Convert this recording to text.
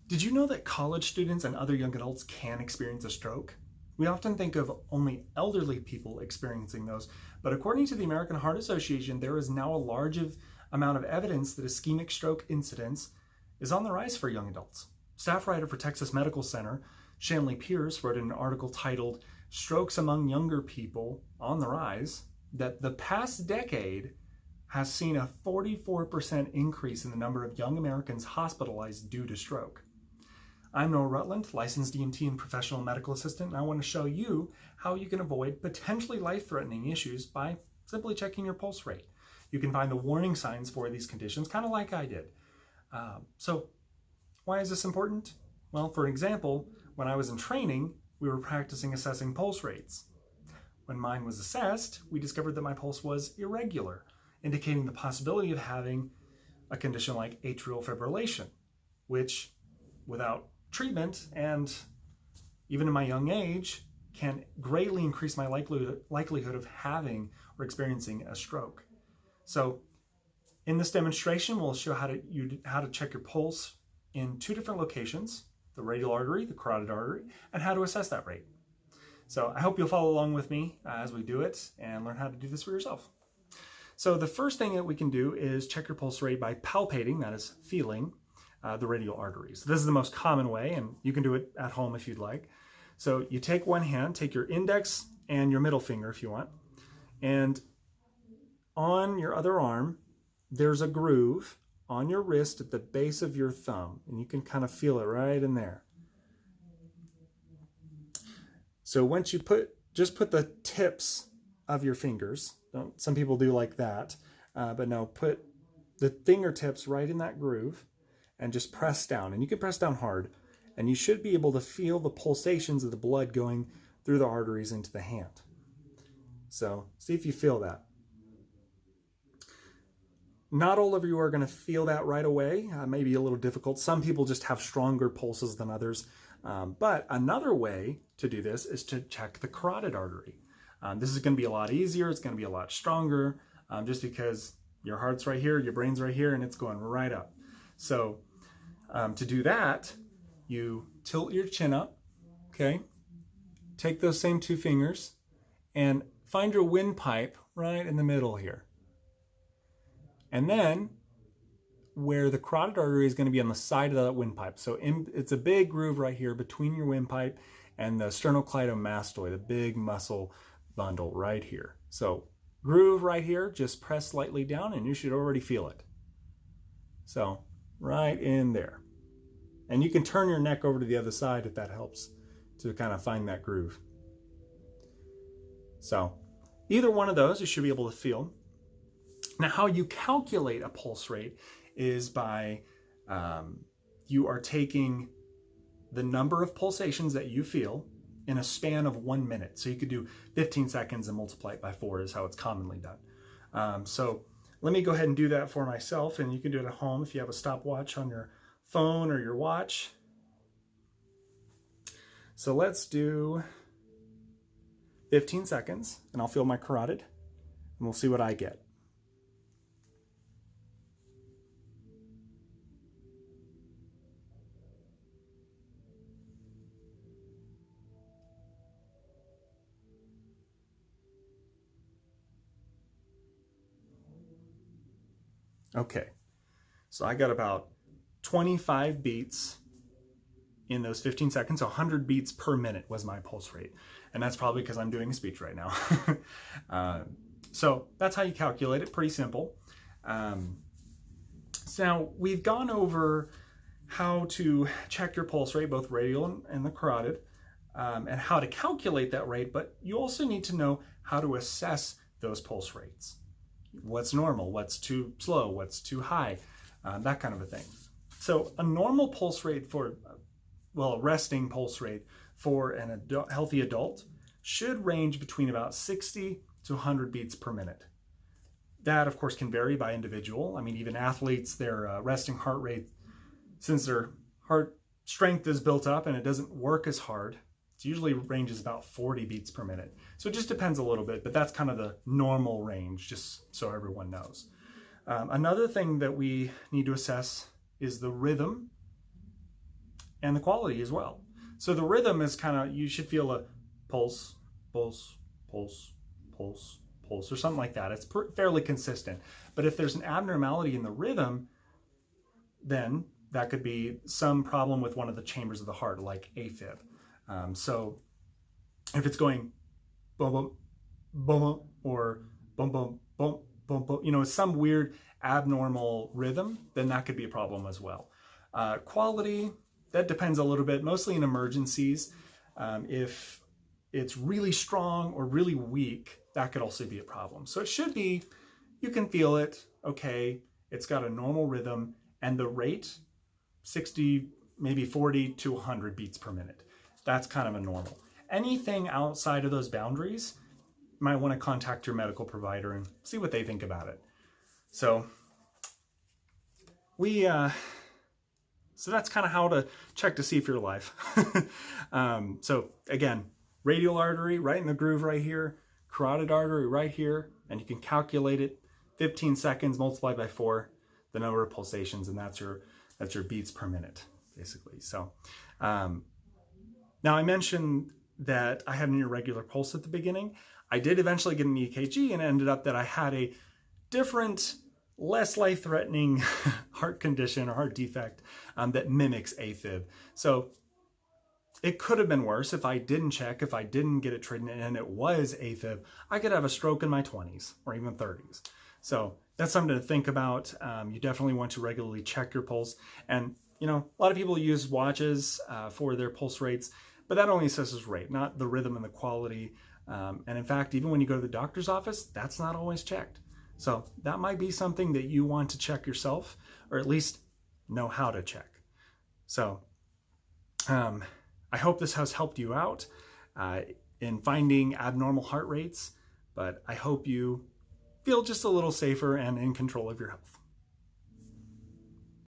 Did you know that college students and other young adults can experience a stroke? We often think of only elderly people experiencing those, but according to the American Heart Association, there is now a large amount of evidence that ischemic stroke incidence is on the rise for young adults. Staff writer for Texas Medical Center, Shanley Pierce, wrote in an article titled "Strokes Among Younger People on the Rise" that the past decade has seen a 44% increase in the number of young Americans hospitalized due to stroke. I'm Noah Rutland, licensed EMT and professional medical assistant, and I want to show you how you can avoid potentially life-threatening issues by simply checking your pulse rate. You can find the warning signs for these conditions, kind of like I did. So why is this important? Well, for example, when I was in training, we were practicing assessing pulse rates. When mine was assessed, we discovered that my pulse was irregular, indicating the possibility of having a condition like atrial fibrillation, which without treatment and even in my young age can greatly increase my likelihood of having or experiencing a stroke. So in this demonstration, we'll show how to check your pulse in two different locations, the radial artery, the carotid artery, and how to assess that rate. So I hope you'll follow along with me as we do it and learn how to do this for yourself. So the first thing that we can do is check your pulse rate by palpating, that is feeling, the radial arteries. This is the most common way, and you can do it at home if you'd like. So you take one hand, take your index and your middle finger if you want, and on your other arm, there's a groove on your wrist at the base of your thumb, and you can kind of feel it right in there. So once you just put the tips of your fingers, some people do like that, but no, put the fingertips right in that groove and just press down. And you can press down hard, and you should be able to feel the pulsations of the blood going through the arteries into the hand. So see if you feel that. Not all of you are going to feel that right away. Maybe a little difficult. Some people just have stronger pulses than others. But another way to do this is to check the carotid artery. This is going to be a lot easier. It's going to be a lot stronger just because your heart's right here, your brain's right here, and it's going right up. So to do that, you tilt your chin up, okay? Take those same two fingers and find your windpipe right in the middle here. And then where the carotid artery is going to be on the side of that windpipe. So it's a big groove right here between your windpipe and the sternocleidomastoid, the big muscle bundle right here. So groove right here, just press slightly down and you should already feel it. So right in there. And you can turn your neck over to the other side if that helps to kind of find that groove. So either one of those you should be able to feel. Now, how you calculate a pulse rate is by you are taking the number of pulsations that you feel in a span of 1 minute. So you could do 15 seconds and multiply it by 4 is how it's commonly done. So let me go ahead and do that for myself, and you can do it at home if you have a stopwatch on your phone or your watch. So let's do 15 seconds, and I'll feel my carotid, and we'll see what I get. Okay, so I got about 25 beats in those 15 seconds, so 100 beats per minute was my pulse rate. And that's probably because I'm doing a speech right now. So that's how you calculate it, pretty simple. So now we've gone over how to check your pulse rate, both radial and the carotid, and how to calculate that rate, but you also need to know how to assess those pulse rates. What's normal, what's too slow, what's too high, that kind of a thing. So a normal pulse rate a resting pulse rate for an healthy adult should range between about 60 to 100 beats per minute. That, of course, can vary by individual. I mean, even athletes, their resting heart rate, since their heart strength is built up and it doesn't work as hard, it usually ranges about 40 beats per minute. So it just depends a little bit, but that's kind of the normal range, just so everyone knows. Another thing that we need to assess is the rhythm and the quality as well. So the rhythm is kind of, you should feel a pulse, pulse, pulse, pulse, pulse, or something like that. It's fairly consistent. But if there's an abnormality in the rhythm, then that could be some problem with one of the chambers of the heart, like AFib. So if it's going boom, boom, boom, boom, or boom, boom, boom, boom, boom, you know, some weird abnormal rhythm, then that could be a problem as well. Quality, that depends a little bit, mostly in emergencies. If it's really strong or really weak, that could also be a problem. So it should be, you can feel it, okay, it's got a normal rhythm, and the rate, 60, maybe 40 to 100 beats per minute. That's kind of a normal. Anything outside of those boundaries, you might want to contact your medical provider and see what they think about it. So so that's kind of how to check to see if you're alive. So again, radial artery right in the groove right here, carotid artery right here, and you can calculate it, 15 seconds multiplied by 4, the number of pulsations, and that's your beats per minute, basically. So now I mentioned that I had an irregular pulse at the beginning. I did eventually get an EKG, and it ended up that I had a different, less life-threatening heart condition or heart defect that mimics AFib. So it could have been worse if I didn't check, if I didn't get it treated and it was AFib. I could have a stroke in my 20s or even 30s. So that's something to think about. You definitely want to regularly check your pulse. And, you know, a lot of people use watches for their pulse rates, but that only assesses rate, not the rhythm and the quality. And in fact, even when you go to the doctor's office, that's not always checked. So that might be something that you want to check yourself, or at least know how to check. So I hope this has helped you out in finding abnormal heart rates, but I hope you feel just a little safer and in control of your health.